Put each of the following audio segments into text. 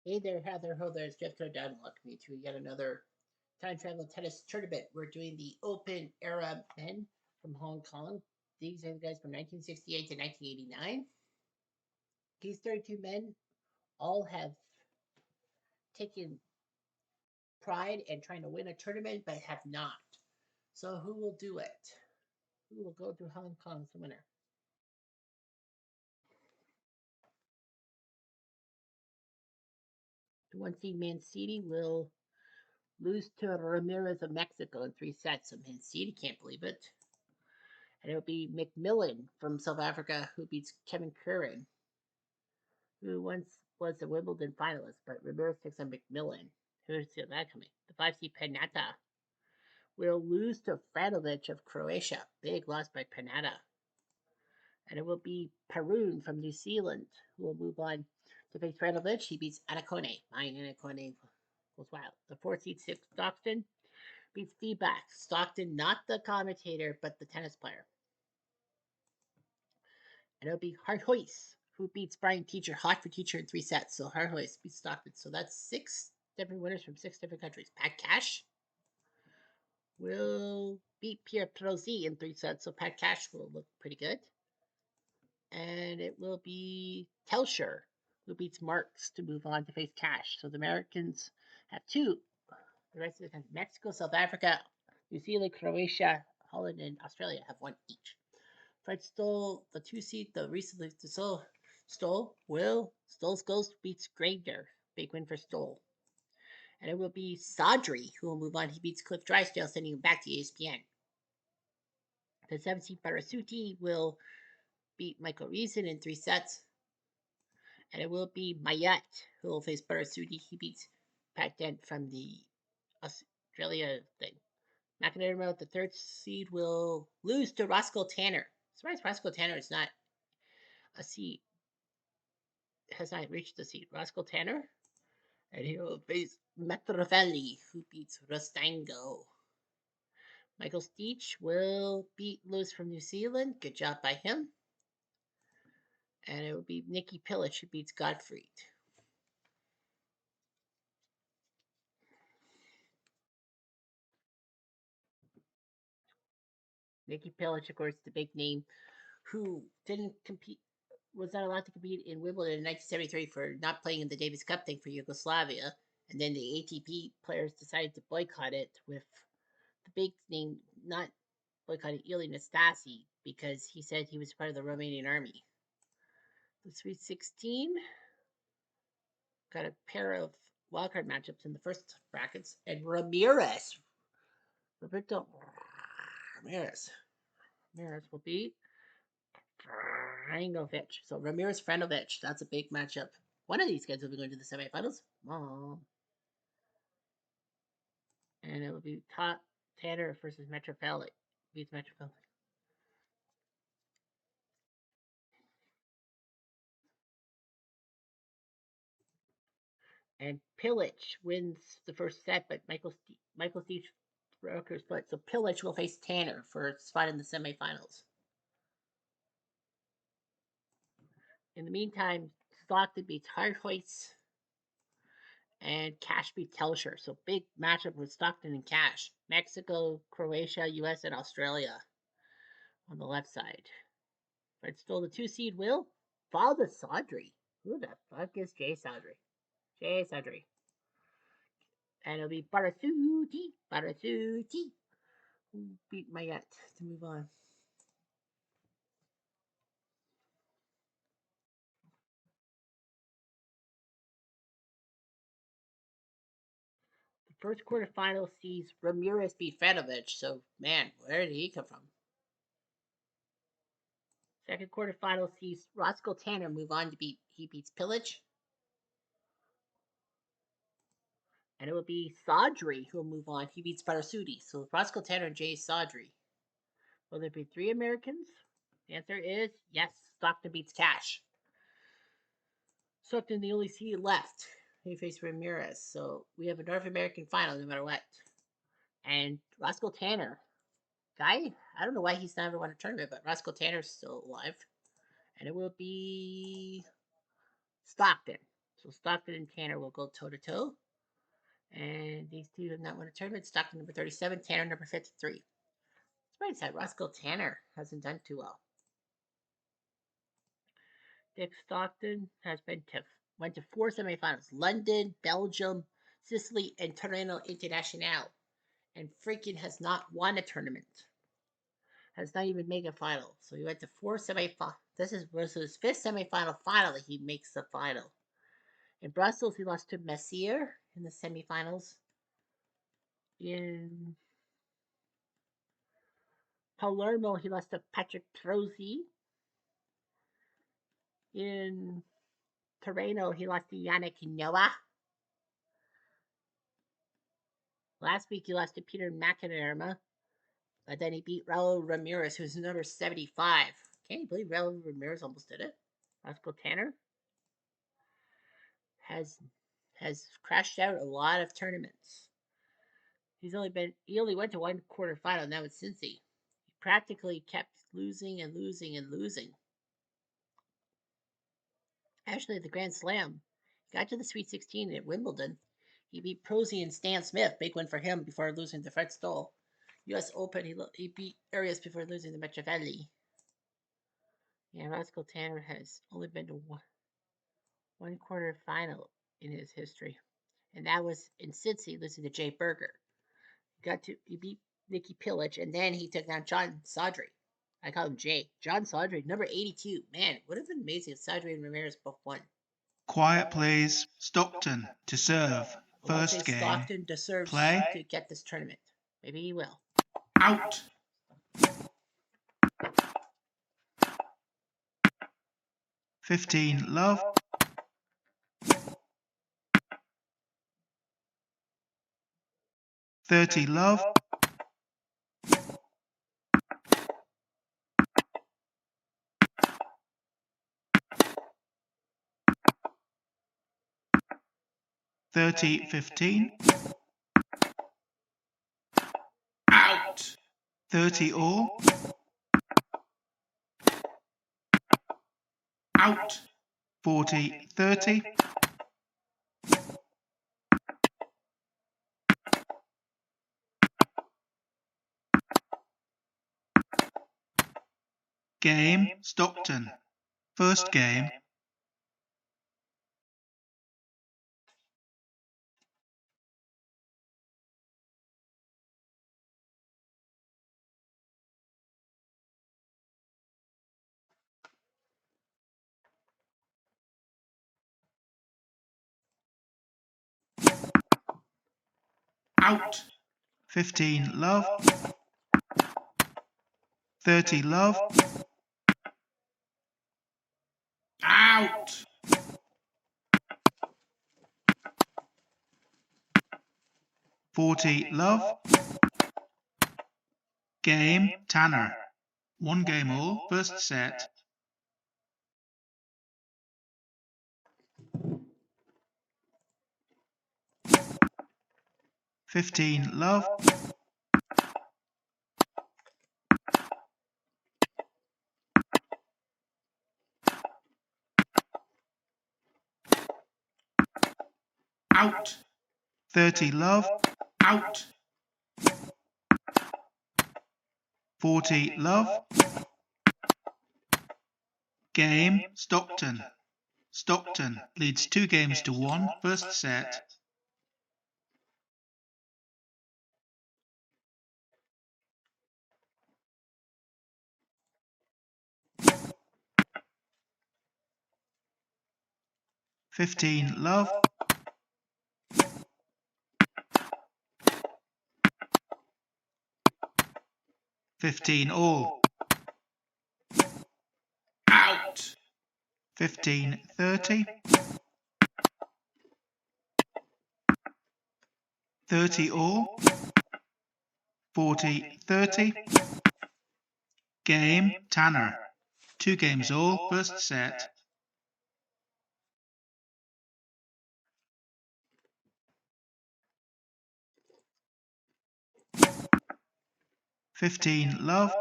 Hey there, Heather. Ho there's Jeff Cardone. Welcome you to yet another time travel tennis tournament. We're doing the Open Era Men from Hong Kong. These are the guys from 1968 to 1989. These 32 men all have taken pride in trying to win a tournament, but have not. So who will do it? Who will go to Hong Kong's winner? The one seed Mancini will lose to Ramirez of Mexico in 3 sets. So Mancini can't believe it. And it'll be McMillan from South Africa who beats Kevin Curran, who once was a Wimbledon finalist, but Ramirez takes on McMillan. Who's that coming? The 5 seed Panatta will lose to Franovic of Croatia. Big loss by Panatta. And it will be Perun from New Zealand who will move on to face Franovic. He beats Anacone. My Anacone goes wild. The 4 seed Stockton beats feedback. Stockton, not the commentator, but the tennis player. And it'll be Harthuis who beats Brian Teacher, hot for Teacher in 3 sets. So Harthuis beats Stockton. So that's 6 different winners from 6 different countries. Pat Cash will beat Pierre Perosi in 3 sets. So Pat Cash will look pretty good. And it will be Telscher who beats Marks to move on to face Cash. So the Americans have two. The rest of the country, Mexico, South Africa, New Zealand, Croatia, Holland, and Australia have one each. Fred Stoll, the 2 seed, the recently Stoll, Will Stoll's Ghost beats Granger. Big win for Stoll. And it will be Sadri who will move on. He beats Cliff Drysdale, sending him back to ESPN. The 7 seed Barasuti will beat Michael Reason in 3 sets. And it will be Mayet who will face Barasuti. He beats Pat Dent from the Australia thing. McIntyre, the 3rd seed, will lose to Roscoe Tanner. Surprised Roscoe Tanner is not a seed, has not reached the seed. Roscoe Tanner, and he will face Metrovelli, who beats Rustango. Michael Steech will beat Lewis from New Zealand. Good job by him. And it will be Nikki Pilic who beats Gottfried. Nikki Pilic, of course, the big name, who didn't compete, was not allowed to compete in Wimbledon in 1973 for not playing in the Davis Cup thing for Yugoslavia. And then the ATP players decided to boycott it, with the big name not boycotting Ilie Nastase because he said he was part of the Romanian army. The Sweet 16 got a pair of wildcard matchups in the first brackets, and Roberto Ramirez will beat Franovic. So Ramirez Franovic, that's a big matchup. One of these guys will be going to the semifinals. And it will be Tanner versus Metropolitan. Beats Metropolitan. And Pilic wins the first set, but Michael Steve broke her foot. So Pilic will face Tanner for a spot in the semifinals. In the meantime, Stockton beats Harthuis and Cash beats Telscher. So big matchup with Stockton and Cash. Mexico, Croatia, US, and Australia on the left side. But still the 2 seed will Father Sadri. Who the fuck is Jay Sadri? Jay Sadri. And it'll be Barasuti, who beat Mayette to move on. The first quarterfinal sees Ramirez beat Fedovich, so man, where did he come from? Second quarterfinal sees Roscoe Tanner move on to beats Pilic. And it will be Sadri who will move on. He beats Barasuti. So Roscoe Tanner and Jay Sadri. Will there be 3 Americans? The answer is yes. Stockton beats Cash. Stockton, the only seed left. He faced Ramirez. So we have a North American final no matter what. And Roscoe Tanner, guy, I don't know why he's never won a tournament, but Roscoe Tanner's still alive. And it will be Stockton. So Stockton and Tanner will go toe to toe. And these two have not won a tournament. Stockton number 37, Tanner number 53. It's right side. Roscoe Tanner hasn't done too well. Dick Stockton has went to 4 semifinals: London, Belgium, Sicily, and Torino International, and freaking has not won a tournament. Has not even made a final. So he went to 4 semifinals. Was his 5th semifinal final that he makes the final. In Brussels, he lost to Messier in the semifinals. In Palermo, he lost to Patrick Trozzi. In Torino, he lost to Yannick Noah. Last week, he lost to Peter McInerney. But then he beat Raul Ramirez, who's number 75. Can you believe Raul Ramirez almost did it? Roscoe Tanner has crashed out a lot of tournaments. He only went to one quarterfinal, and that was Cincy. He practically kept losing and losing and losing. Actually, the Grand Slam, he got to the Sweet 16 at Wimbledon. He beat Prosy and Stan Smith, big win for him, before losing to Fred Stoll. U.S. Open, he beat Arias before losing to Machiavelli. Yeah, Roscoe Tanner has only been to one quarterfinal in his history, and that was in Cincy, losing to Jay Berger. He beat Nicky Pilic, and then he took down John Sodry. I call him Jay. John Sodry, number 82. Man, would have been amazing if Sodry and Ramirez both won. Quiet, please. Stockton to serve. First game. Stockton deserves Play. to get this tournament. Maybe he will. Out. $15 love. $30 love. $30-15. Out. 30 all. Out. 40-30. Game Stockton. First game. Out. 15 love. 30 love. Out. 40 love. Game Tanner. 1 game all. First set. 15 love. Out. 30 love. Out. 40 love. Game Stockton. Stockton leads 2 games to 1. First set. $15 love. 15 all. Out. 15-30. 30 all. 40-30. Game Tanner. 2 games all. First set. 15 love.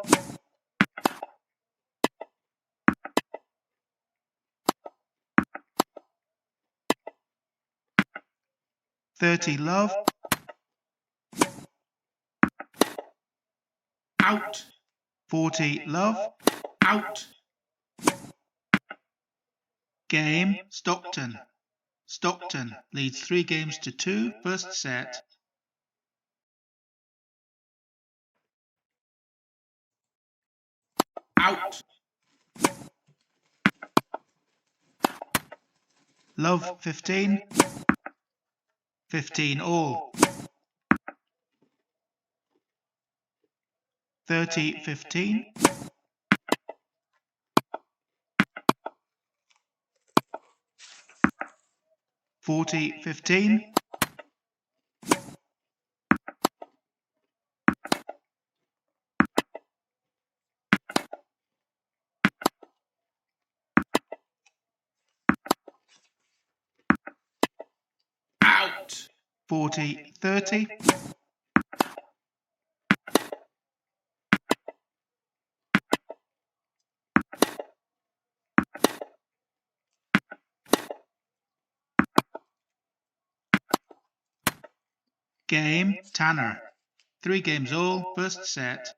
30 love. Out. 40 love. Out. Game, Stockton. Stockton leads 3 games to 2, first set. Out. Love 15. 15 all. 30 15. 40 15. Out. 40 30. 'Game, Tanner. 3 games all, first set.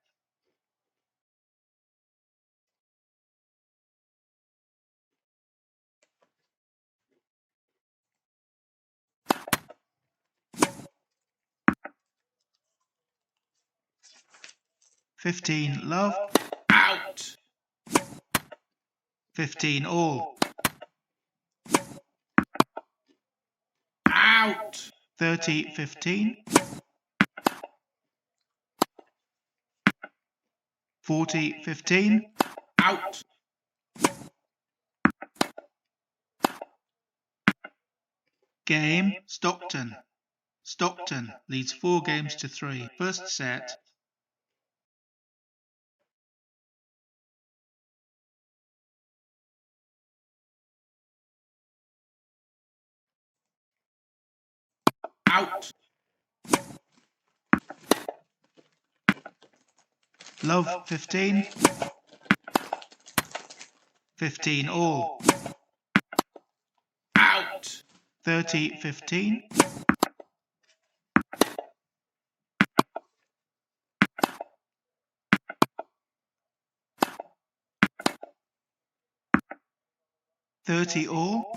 "15 love. Out. 15 all. Out. 30 15. 40 15. Out. Game, Stockton. Stockton leads 4 games to 3, first set. Out. Love 15. 15 all. Out. 30 15. 30 all.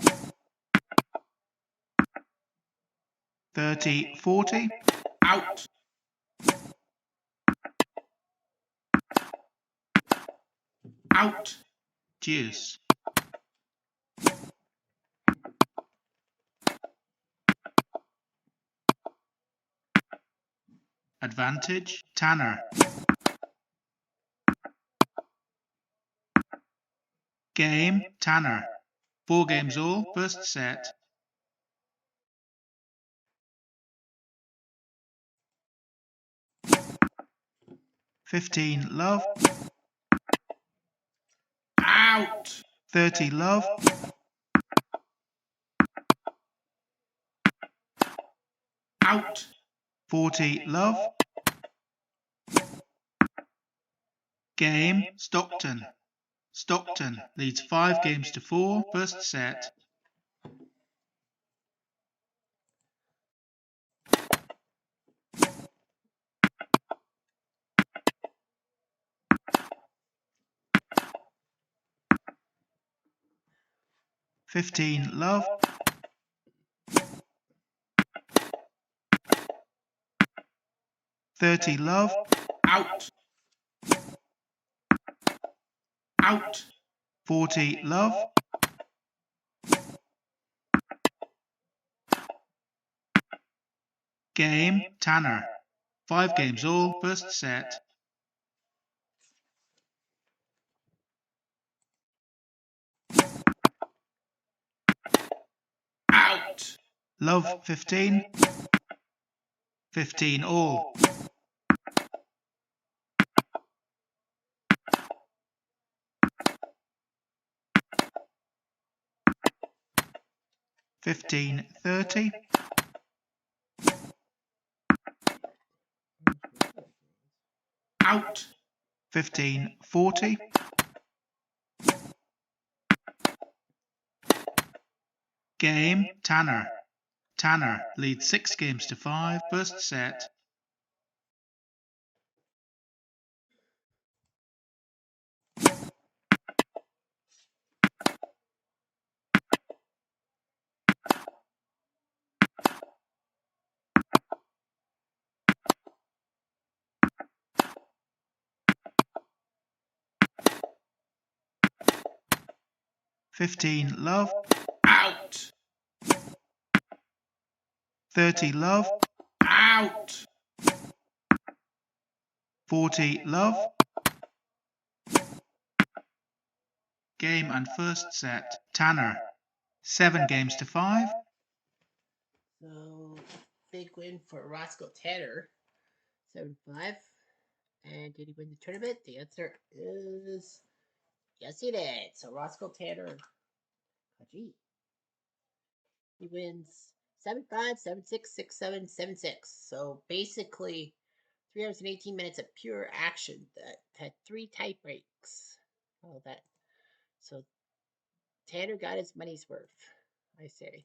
30 40. Out. Out. Deuce. Advantage, Tanner. Game, Tanner. 4 games all, first set. "15 love. Out. 30 love. Out. 40 love. Game, Stockton. Stockton leads 5 games to 4, first set. "15 love. 30 love. Out. Out. 40 love. Game, Tanner. 5 games all, first set. Out. Love 15. 15 all. 15 30. Out. 15 40. 'Game, Tanner. Tanner leads 6 games to 5. First set. $15 love. Out. 30 love. Out. 40 love. Game and first set. Tanner 7 games to 5. So big win for Roscoe Tanner, 7-5. And did he win the tournament? The answer is yes, he did. So Roscoe Tanner, gee, he wins 7-5, 7-6, 6-7, 7-6. So basically, 3 hours and 18 minutes of pure action that had 3 tie breaks. All that. So Tanner got his money's worth, I say.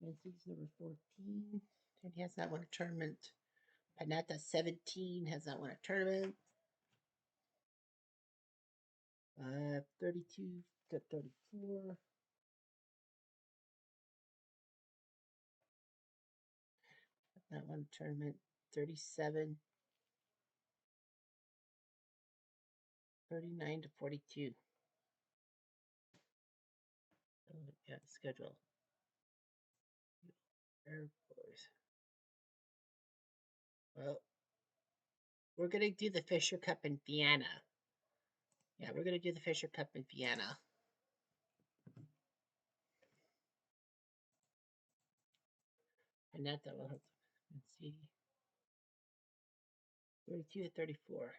Menzies number 14. And he has not won a tournament. Panetta 17 has not won a tournament. 32 to 34. Not won a tournament. 37. 39 to 42. So, yeah, schedule. Well, we're going to do the Fisher Cup in Vienna. Yeah, we're going to do the Fisher Cup in Vienna. And that will have, let's see, 32 to 34.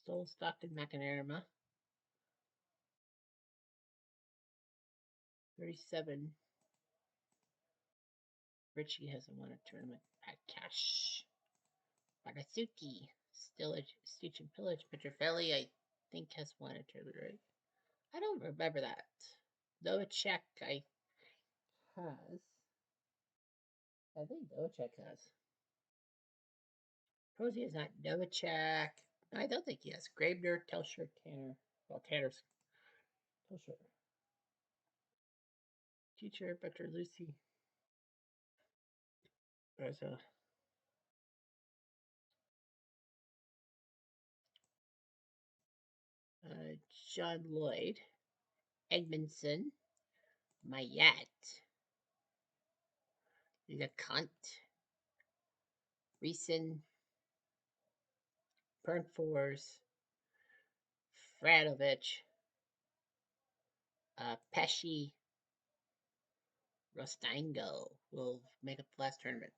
Stoll, Stockton, McInerney. 37. Richie hasn't won a tournament. Pat Cash. Barasuki. Still a Stitch and Pillage. Petrofelli, I think, has won a tournament, right? I don't remember that. Novacek, I has. I think Novacek has. Posey is not Novacek. No, I don't think he has. Grabner, Telsher, Tanner. Well, Tanner's Telsher. Teacher, Butcher, Lucy. There's a John Lloyd, Edmondson, Mayette, LeConte, Reeson, Burnfors, Franovich, Pesci, Rostango will make up the last tournament.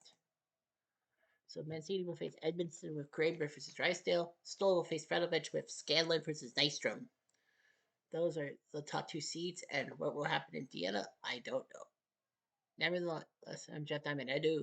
So Mancini will face Edmondson with Graber versus Drysdale. Stoll will face Franovich with Scanlon versus Nystrom. Those are the top 2 seeds, and what will happen in Vienna, I don't know. Nevertheless, I'm Jeff Diamond. I do.